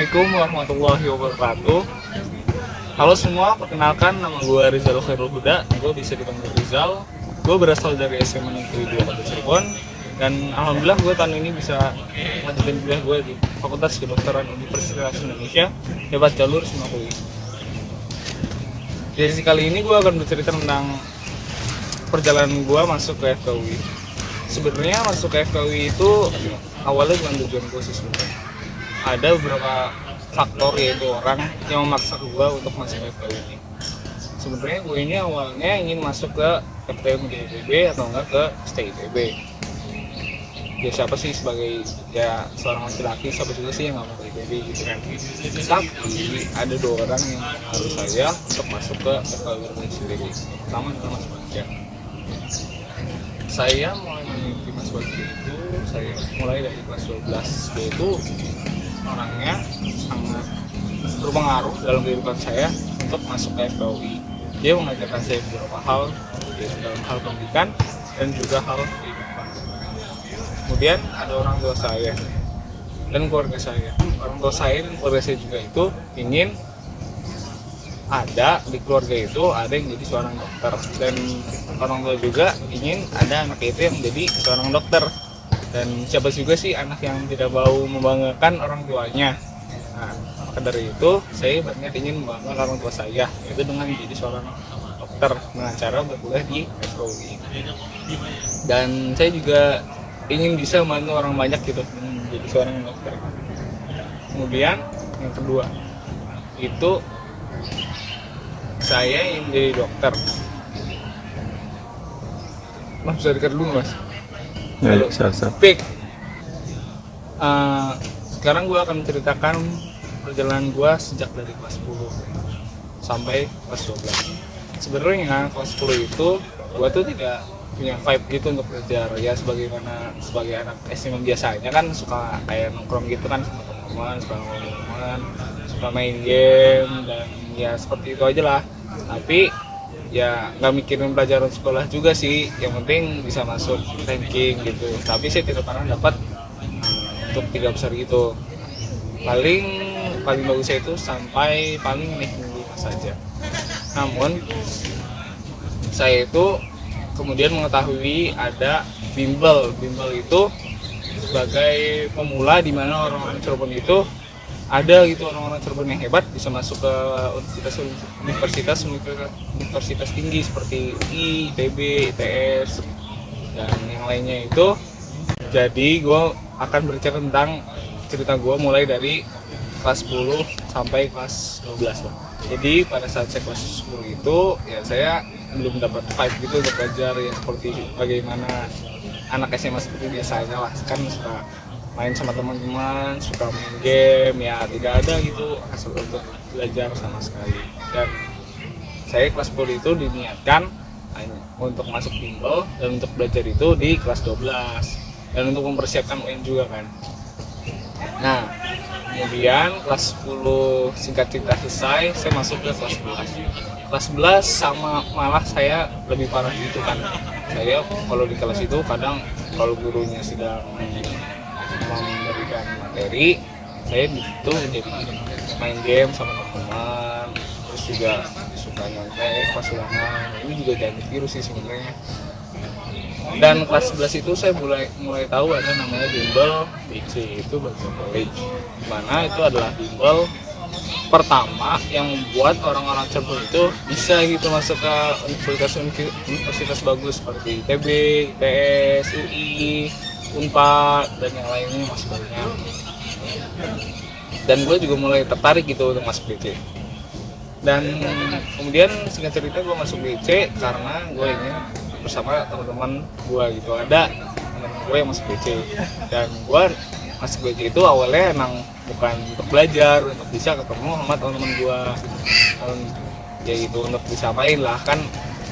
Assalamualaikum warahmatullahi wabarakatuh. Halo semua, perkenalkan nama gue Rizal Khairul Huda. Gue bisa dipanggil Rizal. Gue berasal dari SMA Negeri 2 Kota Cirebon. Dan alhamdulillah gue tahun ini bisa lanjutin kuliah gue di Fakultas Kedokteran Universitas Indonesia, hebat jalur Simakui. Jadi kali ini gue akan bercerita tentang perjalanan gue masuk ke FKUI. Sebenarnya masuk ke FKUI itu awalnya bukan tujuan gue sih sebenarnya. Ada beberapa faktor, yaitu orang yang memaksa gue untuk masuk ke FKUI ini. Sebenarnya gue ini awalnya ingin masuk ke FTM di ITB atau enggak ke STITB. Ya siapa sih sebagai seorang laki-laki, siapa juga sih yang nggak mau ke ITB gitu kan. Tapi ada dua orang yang harus saya untuk masuk ke FKUI sendiri. Pertama adalah Mas Bagja. Saya mulai mengikuti Mas Bagja itu saya mulai dari kelas 12. Dia itu orangnya sangat berpengaruh dalam kehidupan saya untuk masuk ke FKUI. Dia mengajarkan saya beberapa hal, yaitu dalam hal pendidikan dan juga hal kehidupan. Kemudian ada orang tua saya dan keluarga saya. Orang tua saya dan keluarga saya juga itu ingin ada di keluarga itu ada yang jadi seorang dokter, dan orang tua juga ingin ada anak itu yang menjadi seorang dokter. Dan siapa juga sih anak yang tidak mau membanggakan orang tuanya. Nah, maka dari itu saya banyak ingin membanggakan orang tua saya, yaitu dengan menjadi seorang dokter dengan cara berkuliah di FKUI. Dan saya juga ingin bisa membantu orang banyak gitu menjadi seorang dokter. Kemudian yang kedua itu saya ingin menjadi dokter. Mas bisa dekat dulu mas. Ya, siap. Sekarang gue akan menceritakan perjalanan gue sejak dari kelas 10 sampai kelas 12. Sebenarnya kelas 10 itu gue tuh tidak punya vibe gitu untuk belajar. Ya sebagai anak SMA biasanya kan suka kayak nongkrong gitu kan sama teman-teman, suka ngomong, suka main game, dan ya seperti itu aja lah. Tapi ya nggak mikirin pelajaran sekolah juga sih, yang penting bisa masuk ranking gitu. Tapi saya tidak pernah dapat untuk 3 besar gitu. Paling bagusnya itu sampai paling naik 5 saja. Namun saya itu kemudian mengetahui ada bimbel itu sebagai pemula, di mana orang-orang Cirebon itu ada gitu, orang-orang Cirebon yang hebat bisa masuk ke universitas tinggi seperti UI, ITB, ITS, dan yang lainnya itu. Jadi gue akan bercerita tentang cerita gue mulai dari kelas 10 sampai kelas 12 lah. Jadi pada saat saya kelas 10 itu ya saya belum dapat vibe gitu untuk belajar ya seperti bagaimana anak SMA seperti biasanya lah, kan suka main sama teman-teman, suka main game, ya tidak ada gitu hasil untuk belajar sama sekali. Dan saya kelas 10 itu diniatkan untuk masuk bimbel dan untuk belajar itu di kelas 12 dan untuk mempersiapkan UN juga kan. Nah, kemudian kelas 10 singkat cerita selesai, saya masuk ke kelas 11. Kelas 11 sama malah saya lebih parah gitu kan. Saya kalau di kelas itu kadang kalau gurunya sedang memberikan materi, saya itu jadi main game sama teman-teman, terus juga suka nyontek pas ulangan. Ini juga jadi virus sih sebenarnya. Dan kelas 11 itu saya mulai tahu ada namanya bimbel BC, itu Bagja College, dimana itu adalah bimbel pertama yang membuat orang-orang Cirebon itu bisa gitu masuk ke universitas bagus seperti ITB, ITS, UI, Unpad, dan yang lainnya masih banyak. Dan gue juga mulai tertarik gitu untuk masuk BC. Dan kemudian singkat cerita gue masuk BC karena gue ingin bersama teman-teman gue gitu. Ada teman gue yang masuk BC, dan gue masuk BC itu awalnya emang bukan untuk belajar, untuk bisa ketemu sama teman-teman gue, ya gitu, untuk bisa main lah kan.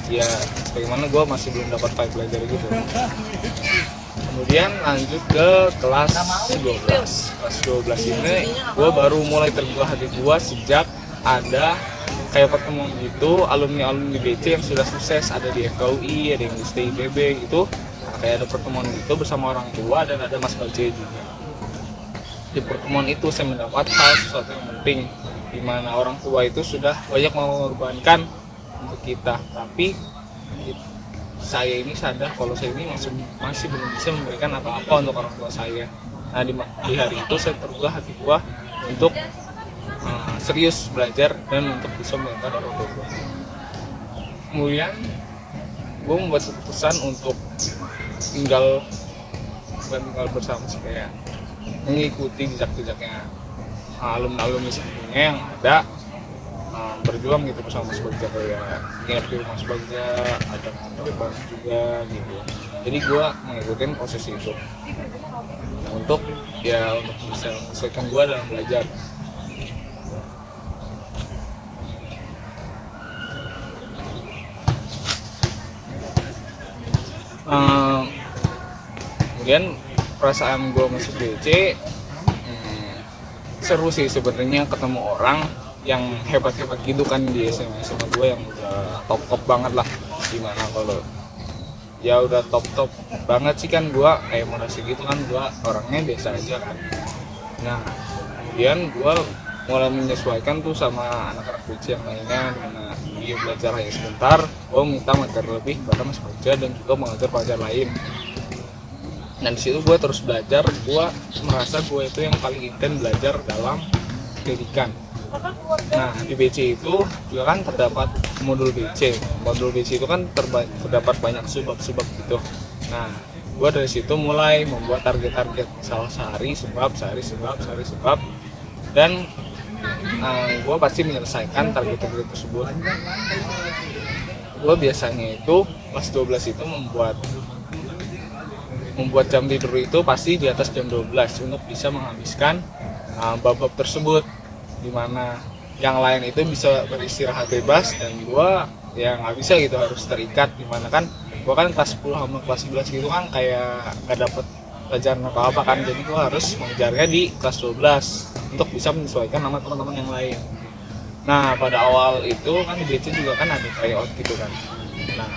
Ya bagaimana gue masih belum dapat vibe belajar gitu. Kemudian lanjut ke kelas 12. Kelas 12 ini gue baru mulai terbuka hati gue sejak ada kayak pertemuan gitu, alumni BC yang sudah sukses, ada di FKUI, ada yang di STITB gitu. Kayak ada pertemuan gitu bersama orang tua, dan ada Mas Bagja juga. di pertemuan itu saya mendapat hal sesuatu yang penting, di mana orang tua itu sudah banyak mengorbankan untuk kita, tapi saya ini sadar kalau saya ini masih belum bisa memberikan apa-apa untuk orang tua saya. Nah di hari itu saya terbuka hati gua untuk serius belajar dan untuk bisa membantu orang tua gua. Kemudian gue membuat keputusan untuk tinggal bersama sih, kayak mengikuti jejak-jejaknya alumni sebelumnya yang ada, berjuang gitu bersama Mas Bagja, kayak nginep di rumah Mas Bagja, ada ngobrol juga gitu. Jadi gue mengikuti proses itu untuk bisa menyesuaikan gue dalam belajar. Kemudian perasaan gue masuk DC seru sih sebenarnya, ketemu orang yang hebat-hebat gitu kan di SMA gue yang udah top banget lah. Dimana kalau ya udah top banget sih kan, gue kayak merasa gitu kan, gue orangnya biasa aja kan. Nah kemudian gue mulai menyesuaikan tuh sama anak-anak DC yang lainnya, dimana dia belajar hanya sebentar, gue minta materi lebih pada Mas Bagja dan juga mengajar pelajar lain. Dan di situ gue terus belajar, gue merasa gue itu yang paling intens belajar dalam pendidikan. Nah di BC itu juga kan terdapat modul BC. Modul BC itu kan terdapat banyak subbab gitu. Nah gue dari situ mulai membuat target-target, misalnya sehari sebab, dan gue pasti menyelesaikan target-target tersebut. Gue biasanya itu kelas 12 itu membuat jam tidur itu pasti di atas jam 12 untuk bisa menghabiskan bab-bab tersebut, dimana yang lain itu bisa beristirahat bebas dan gue ya nggak bisa gitu, harus terikat. Dimana kan gue kan kelas 10 sama kelas 11 gitu kan kayak nggak dapet pelajaran apa-apa kan, jadi gue harus mengejarnya di kelas 12 untuk bisa menyesuaikan sama teman-teman yang lain. Nah pada awal itu kan di BC juga kan ada tryout gitu kan. Nah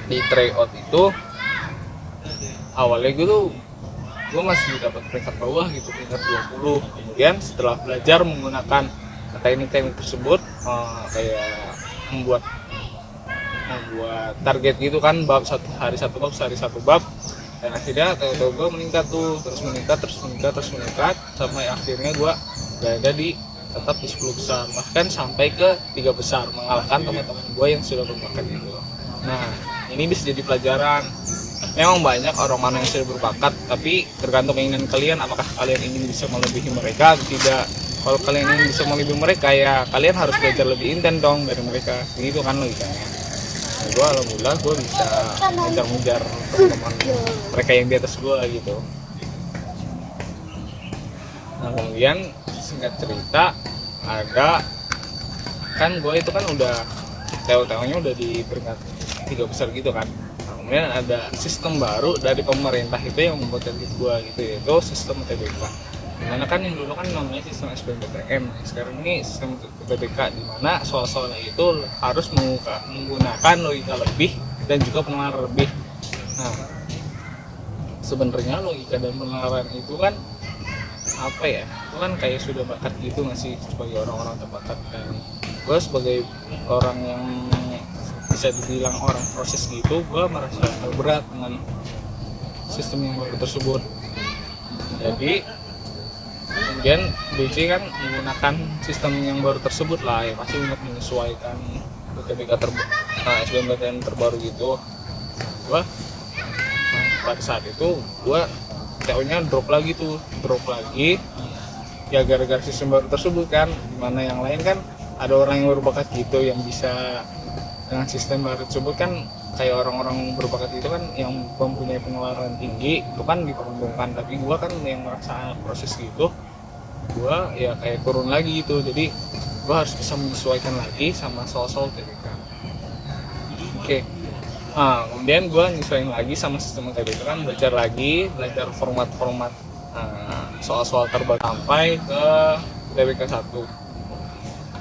di tryout itu awalnya gue masih dapat peringkat bawah gitu, peringkat 20. Kemudian setelah belajar menggunakan teknik-teknik tersebut, kayak membuat target gitu kan, bab sehari satu bab, dan akhirnya tahu-tahu gue meningkat terus meningkat sampai akhirnya gue berada tetap di 10 besar, bahkan sampai ke 3 besar, mengalahkan teman-teman gue yang sudah berbakat itu. Nah ini bisa jadi pelajaran. Memang banyak orang-orang yang sudah berbakat, tapi tergantung keinginan kalian, apakah kalian ingin bisa melebihi mereka atau tidak. Kalau kalian ingin bisa melebihi mereka, ya kalian harus belajar lebih intens dong dari mereka, gitu kan logikanya. Nah, gue alhamdulillah gue bisa mengejar teman-teman mereka yang di atas gue gitu. Nah kemudian singkat cerita, kan gue itu kan udah teorinya udah di peringkat 3 besar gitu kan. Kemudian ada sistem baru dari pemerintah itu yang membuat target gue gitu, yaitu sistem UTBK. Dimana kan yang dulu kan namanya sistem SBMPTN, sekarang ini sistem UTBK, dimana soal-soalnya itu harus menggunakan logika lebih dan juga penalaran lebih. Nah sebenarnya logika dan penalaran itu kan apa ya, itu kan kayak sudah bakat gitu masih sebagai orang-orang terbakat. Dan gue sebagai orang yang bisa dibilang orang proses gitu, gue merasa berat dengan sistem yang baru tersebut. Jadi kemudian BC kan menggunakan sistem yang baru tersebut lah, ya pasti untuk menyesuaikan UTBK SBMPTN terbaru gitu. Gue pada saat itu gue TO-nya drop lagi ya gara-gara sistem baru tersebut kan, dimana yang lain kan ada orang yang berbakat gitu yang bisa dengan sistem baru tersebut kan, kayak orang-orang berbakat itu kan yang mempunyai pengeluaran tinggi itu kan diperuntukkan. Tapi gue kan yang merasa proses gitu, gue ya kayak turun lagi gitu. Jadi gue harus bisa menyesuaikan lagi sama soal-soal UTBK. Oke. Nah, kemudian gue nyesuaiin lagi sama sistem UTBK kan, belajar format-format soal-soal terbaru sampai ke UTBK 1.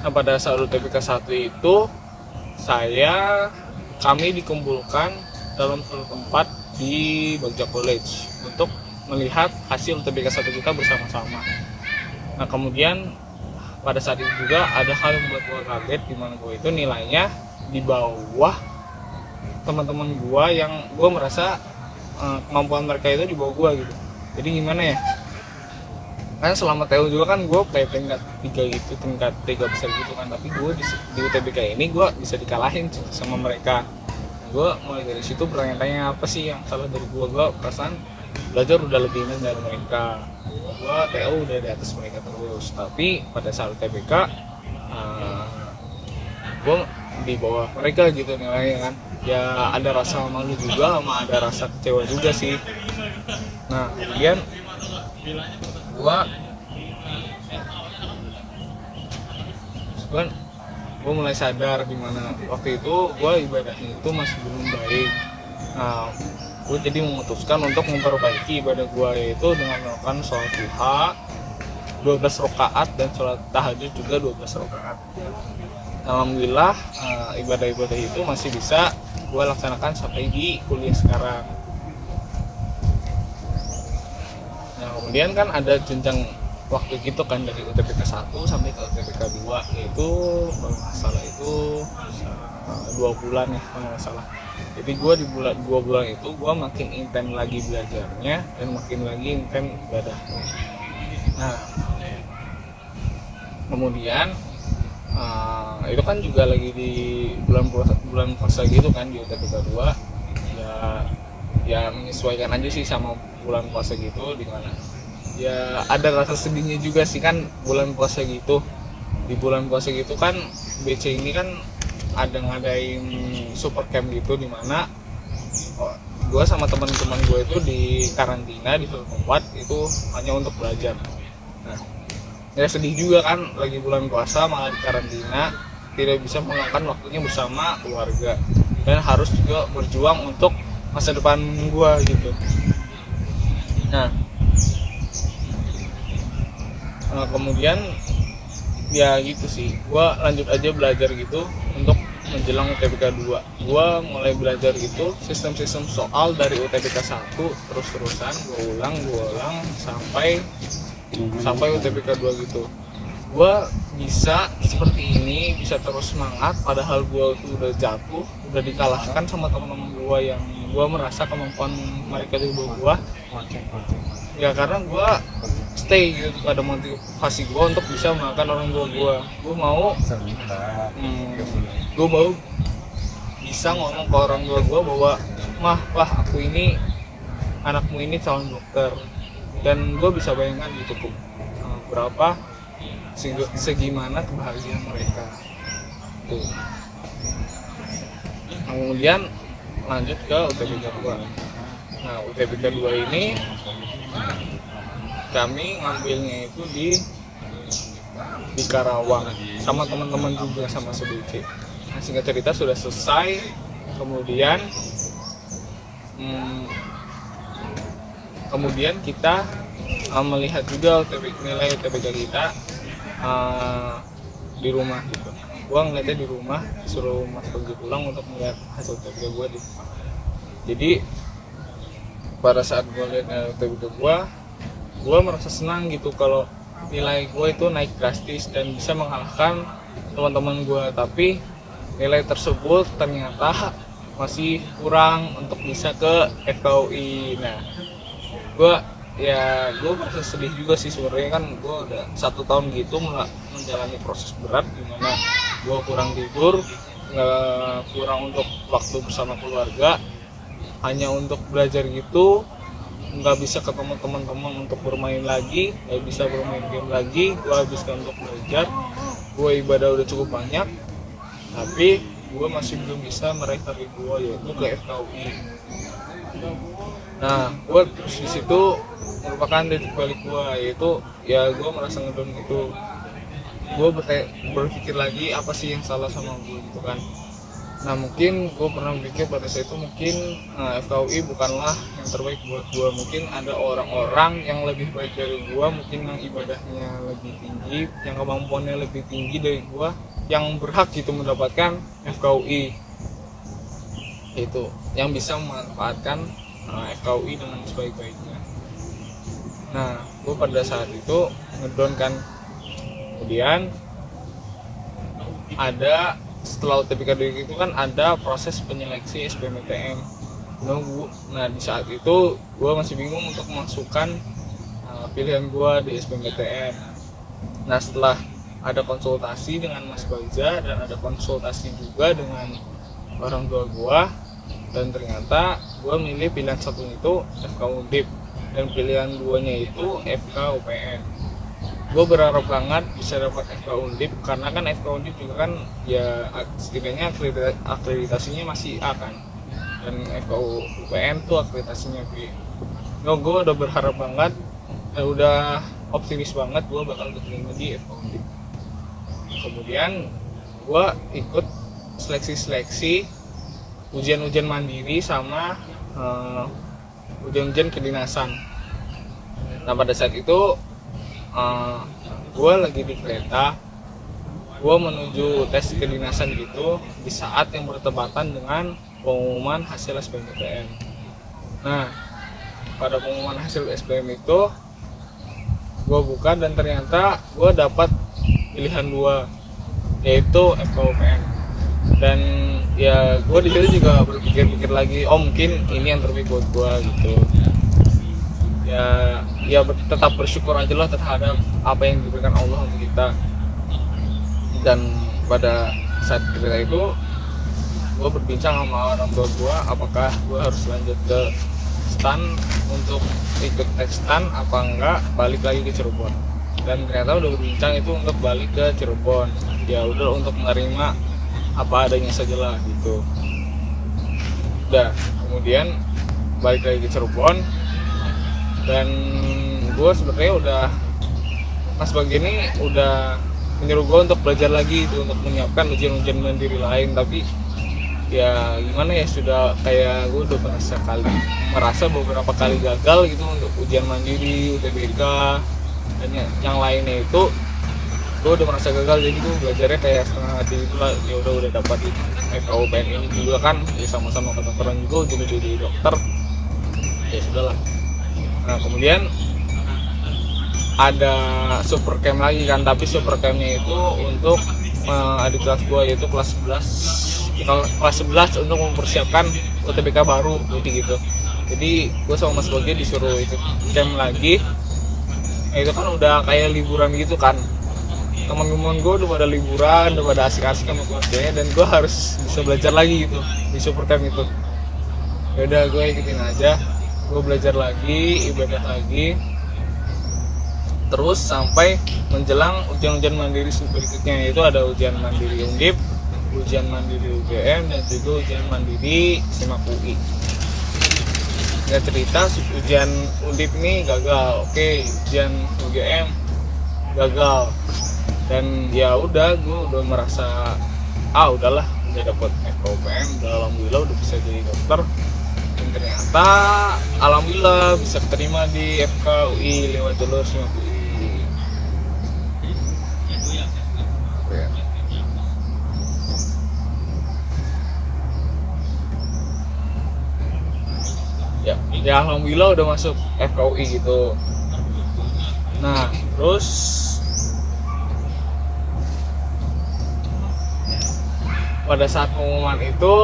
Nah pada saat UTBK 1 itu kami dikumpulkan dalam satu tempat di Bagja College untuk melihat hasil UTBK 1 kita bersama-sama. Nah kemudian pada saat itu juga ada hal yang membuat gue kaget, dimana gue itu nilainya di bawah teman-teman gue yang gue merasa kemampuan mereka itu di bawah gue gitu. Jadi gimana ya, kan selama TU juga kan gue play tingkat 3 gitu, tingkat 3 besar gitu kan, tapi gue di UTBK ini gue bisa dikalahin sama mereka. Gue mulai dari situ bertanya-tanya apa sih yang salah dari gue perasaan belajar udah lebih dari mereka, gue TU udah di atas mereka terus, tapi pada saat UTBK gue di bawah mereka gitu nilainya kan. Ya ada rasa malu juga sama ada rasa kecewa juga sih. Nah kemudian gue mulai sadar dimana waktu itu gue ibadahnya itu masih belum baik. Nah gue jadi memutuskan untuk memperbaiki ibadah gue yaitu dengan melakukan sholat duha 12 rakaat dan sholat tahajud juga 12 rakaat. Alhamdulillah ibadah-ibadah itu masih bisa gue laksanakan sampai di kuliah sekarang. Nah kemudian kan ada jenjang waktu gitu kan dari UTBK 1 sampai ke UTBK 2, yaitu kalau nggak salah itu 2 bulan ya kalau nggak salah. Jadi gue di 2 bulan itu gue makin intens lagi belajarnya dan makin lagi intens ibadahnya. Nah kemudian itu kan juga lagi di bulan puasa gitu kan di UTBK 2 ya menyesuaikan aja sih sama bulan puasa gitu, dimana ya ada rasa sedihnya juga sih kan bulan puasa gitu. Di bulan puasa gitu kan BC ini kan ada ngadain super camp gitu, dimana gue sama teman-teman gue itu di karantina di suatu tempat itu hanya untuk belajar. Nah ya sedih juga kan lagi bulan puasa malah di karantina, tidak bisa meluangkan waktunya bersama keluarga dan harus juga berjuang untuk masa depan gue gitu. Nah kemudian ya gitu sih, gue lanjut aja belajar gitu untuk menjelang UTBK 2. Gue mulai belajar gitu sistem-sistem soal dari UTBK 1 terus-terusan gue ulang sampai UTBK 2 gitu. Gue bisa seperti ini, bisa terus semangat padahal gue tuh udah jatuh, udah dikalahkan sama teman-teman gue yang gue merasa kemampuan mereka di bawah gue. Ya karena gue stay gitu, ada motivasi gue untuk bisa melakukan orang tua gue. Gue mau bisa ngomong ke orang tua gue bahwa wah aku ini anakmu ini calon dokter, dan gue bisa bayangkan gitu berapa segimana kebahagiaan mereka tuh. Kemudian lanjut ke UTBK 2. Nah UTBK 2 ini kami ngambilnya itu di Karawang sama teman-teman juga sama SBC. Nah, singkat cerita sudah selesai. Kemudian kita melihat juga nilai UTBK kita di rumah gitu. Gua ngeliatnya di rumah, suruh mas pergi pulang untuk melihat hasil UTBK gua di rumah. Jadi pada saat gua lihat UTBK gua merasa senang gitu kalau nilai gue itu naik drastis dan bisa mengalahkan teman-teman gue, tapi nilai tersebut ternyata masih kurang untuk bisa ke FKUI. Nah gue merasa sedih juga sih sebenarnya, kan gue udah 1 tahun gitu menjalani proses berat dimana gue kurang tidur, kurang untuk waktu bersama keluarga, hanya untuk belajar gitu, nggak bisa ketemu teman-teman untuk bermain lagi, nggak bisa bermain game lagi. Gue habiskan untuk belajar, gue ibadah udah cukup banyak, tapi gue masih belum bisa meraih target gue yaitu ke FKUI. Nah gue terus di situ merupakan titik balik gue, yaitu ya gue merasa ngedown gitu. Gue berpikir lagi apa sih yang salah sama gue gitu kan. Nah mungkin gue pernah berpikir pada saat itu mungkin FKUI bukanlah yang terbaik buat gue. Mungkin ada orang-orang yang lebih baik dari gue, mungkin yang ibadahnya lebih tinggi, yang kemampuannya lebih tinggi dari gue, yang berhak gitu mendapatkan FKUI, itu yang bisa memanfaatkan FKUI dengan sebaik-baiknya. Nah, gue pada saat itu ngedon kan. Kemudian ada setelah UTBK itu kan ada proses penyeleksi SBMPTN. Nah di saat itu gue masih bingung untuk memasukkan pilihan gue di SBMPTN. Nah setelah ada konsultasi dengan Mas Bagja dan ada konsultasi juga dengan orang tua gue, dan ternyata gue milih pilihan satu itu FK Undip dan pilihan duanya itu FK UPN. Gue berharap banget bisa dapat FK Undip karena kan FK Undip juga kan ya setidaknya akreditasinya masih A kan, dan FK UPN tuh akreditasinya B. No, gue udah berharap banget, udah optimis banget gue bakal keterima di FK Undip. Kemudian gue ikut seleksi ujian-ujian mandiri sama ujian-ujian kedinasan. Nah pada saat itu gue lagi di kereta, gue menuju tes kedinasan gitu di saat yang bertepatan dengan pengumuman hasil SBMPTN. Nah pada pengumuman hasil SBM itu gue buka dan ternyata gue dapat pilihan 2 yaitu FKUPN. Dan ya gue di situ juga berpikir-pikir lagi, oh mungkin ini yang terbaik buat gue gitu. Ya tetap bersyukur aja lah terhadap apa yang diberikan Allah untuk kita. Dan pada saat ketika itu gue berbincang sama orang tua gue apakah gue harus lanjut ke STAN untuk ikut tes STAN apa enggak balik lagi ke Cirebon. Dan ternyata udah berbincang itu untuk balik ke Cirebon, ya udah untuk menerima apa adanya saja lah gitu. Udah kemudian balik lagi ke Cirebon, dan gue sebenarnya udah Mas Bagi ini udah menyuruh gue untuk belajar lagi itu untuk menyiapkan ujian-ujian mandiri lain, tapi ya gimana ya, sudah kayak gue udah merasa beberapa kali gagal gitu untuk ujian mandiri, UTBK dan yang lainnya itu gue udah merasa gagal, jadi gue belajarnya kayak setengah hati gitu lah. Ya udah dapat FKUPN ini juga kan ya sama-sama kedokteran juga, jadi dokter ya sudahlah. Nah kemudian ada super camp lagi kan, tapi super campnya itu untuk adik kelas gue yaitu kelas 11 untuk mempersiapkan UTBK baru gitu. Jadi gue sama Mas Bogi disuruh ikut camp lagi. Nah, itu kan udah kayak liburan gitu kan, teman-teman gue udah pada liburan, udah pada asik-asik sama keluarganya, dan gue harus bisa belajar lagi gitu di super camp itu. Ya udah gue ikutin aja, gue belajar lagi, ibadah lagi, terus sampai menjelang ujian-ujian mandiri berikutnya, yaitu ada ujian mandiri Undip, ujian mandiri UGM, dan juga ujian mandiri SIMAK UI. Nggak cerita ujian Undip ini gagal, oke, ujian UGM gagal, dan ya udah gue udah merasa udahlah udah dapet FKUPM, udah alhamdulillah udah bisa jadi dokter. Dan ternyata alhamdulillah bisa terima di FK UI lewat jalur SIMAK UI. Ya alhamdulillah udah masuk FKUI gitu. Nah terus pada saat pengumuman itu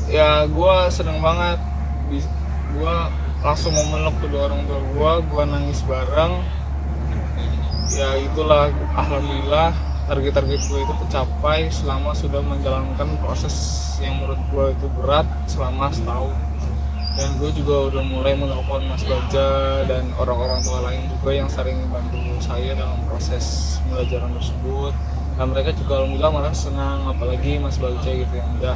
ya gue seneng banget, gue langsung memeluk kedua orang tua gue nangis bareng. Ya itulah alhamdulillah target-target gue itu tercapai selama sudah menjalankan proses yang menurut gue itu berat selama setahun. Dan gue juga udah mulai menelpon Mas Baja dan orang-orang tua lain juga yang sering membantu saya dalam proses pembelajaran tersebut. Dan mereka juga alhamdulillah malah senang, apalagi Mas Baja gitu yang udah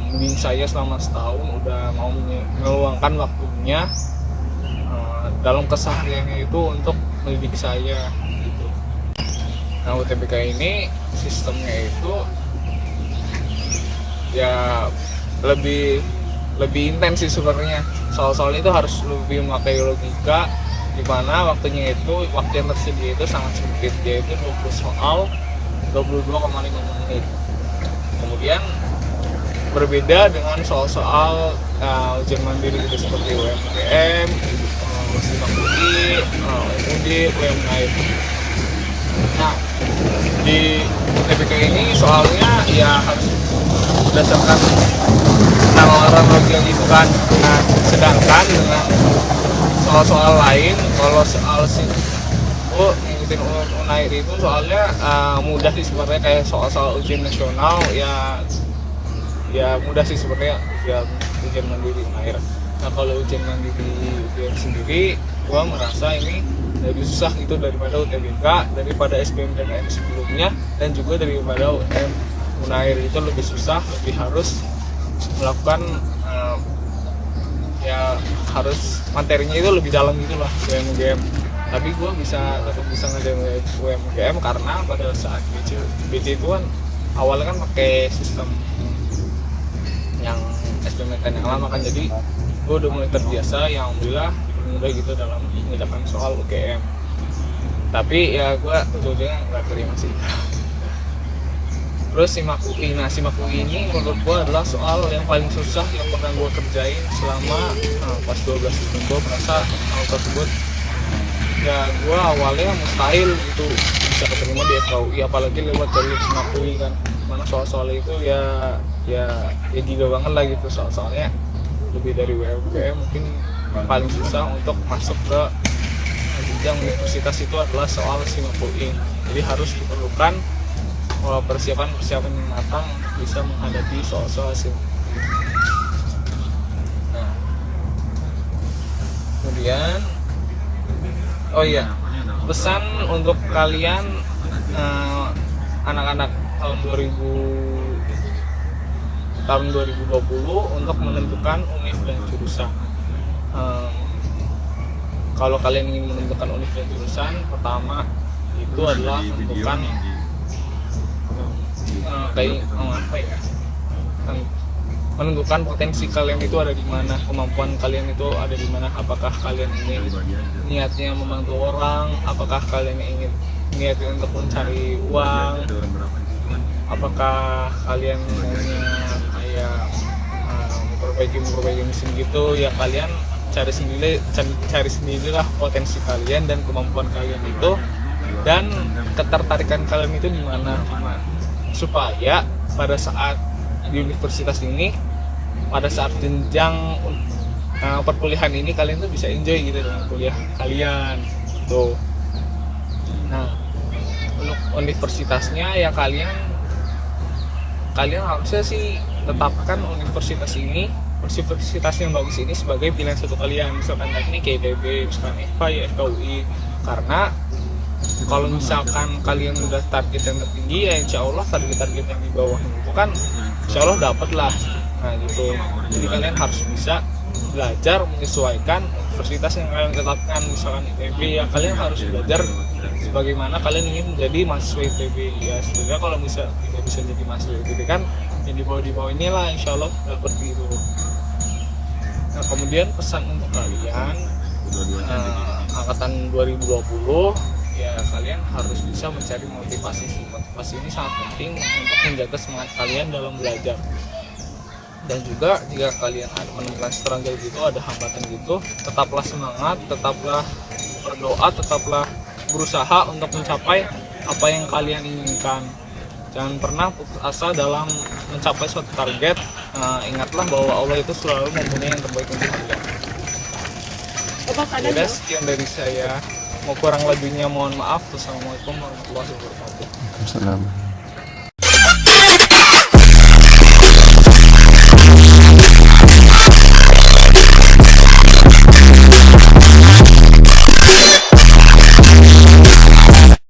membimbing saya selama setahun, udah mau meluangkan waktunya dalam kesehariannya itu untuk mendidik saya gitu. Nah UTBK ini sistemnya itu ya lebih intens sih sebenarnya. Soal-soal itu harus lebih memakai logika, di mana waktu yang tersedia itu sangat sempit, yaitu 20 soal 22,5 menit. Kemudian berbeda dengan soal-soal ujian mandiri itu seperti UMTM, SIMAK UI, Undip, UMAIR. Nah, di UTBK ini soalnya ya harus berdasarkan penalaran lagi gitu kan. Nah, sedangkan dengan soal-soal lain, kalau soal ngikutin UNAIR itu soalnya mudah sih sebenarnya, kayak soal-soal ujian nasional ya mudah sih sebenarnya ya ujian mandiri UNAIR. Nah, kalau ujian mandiri UGM sendiri, gua merasa ini lebih susah gitu daripada UTBK, daripada SBMPTN sebelumnya, dan juga daripada UNAIR itu lebih susah, lebih harus melakukan ya harus materinya itu lebih dalam gitulah UMGM. Tapi gue tetap bisa ngerjain UMGM karena pada saat BC itu kan awalnya kan pakai sistem yang SBMPTN yang lama kan, jadi gue udah mulai terbiasa, yang alhamdulillah dipermudah gitu dalam mengerjakan soal UGM. Tapi ya gue ujung-ujungnya nggak terima sih. Terus SIMAK UI, nah SIMAK UI ini menurut gue adalah soal yang paling susah yang pernah gue kerjain selama pas 12 itu. Gue merasa hal tersebut ya gue awalnya mustahil gitu bisa keterima di FKUI, apalagi lewat jalur SIMAK UI kan, mana soal-soal itu ya gila banget lah gitu, soal-soalnya lebih dari UMGM. Mungkin paling susah untuk masuk ke jenjang universitas itu adalah soal SIMAK UI, jadi harus diperlukan persiapan yang matang bisa menghadapi soal-soal SIMAK. Nah, kemudian oh iya, pesan untuk kalian anak-anak tahun 2020 untuk menentukan univ dan jurusan. Kalau kalian ingin menentukan univ dan jurusan, pertama itu adalah menentukan menentukan potensi kalian itu ada di mana, kemampuan kalian itu ada di mana. Apakah kalian ingin niatnya membantu orang, apakah kalian ingin niatnya untuk mencari uang, apakah kalian maunya kayak memperbaiki mesin gitu, ya kalian cari sendirilah potensi kalian dan kemampuan kalian itu, dan ketertarikan kalian itu di mana, supaya pada saat di universitas ini, pada saat jenjang perkuliahan ini, kalian tuh bisa enjoy gitu dengan kuliah kalian tuh. Nah, untuk universitasnya ya kalian harusnya sih tetapkan universitas yang bagus ini sebagai pilihan satu kalian. Misalkan teknik ITB, misalkan FK ya FKUI, karena kalau misalkan kalian udah target yang tertinggi, ya insya Allah target-target yang di bawah itu kan insya Allah dapat lah. Nah gitu, jadi kalian harus bisa belajar menyesuaikan universitas yang kalian tetapkan. Misalkan ITB, ya kalian harus belajar sebagaimana kalian ingin menjadi mahasiswa ITB. Ya sebenarnya kalau tidak bisa jadi mahasiswa ITB kan yang di bawah inilah insya Allah dapat gitu. Nah kemudian pesan untuk kalian angkatan 2020, ya kalian harus bisa mencari motivasi. Motivasi ini sangat penting untuk menjaga semangat kalian dalam belajar. Dan juga jika kalian menemukan struggle gitu, ada hambatan gitu, tetaplah semangat, tetaplah berdoa, tetaplah berusaha untuk mencapai apa yang kalian inginkan. Jangan pernah putus asa dalam mencapai suatu target. Ingatlah bahwa Allah itu selalu mempunyai yang terbaik untuk kalian. Ya, sekian dari saya. Mau kurang lebihnya mohon maaf. Wassalamualaikum warahmatullahi wabarakatuh. Assalamualaikum.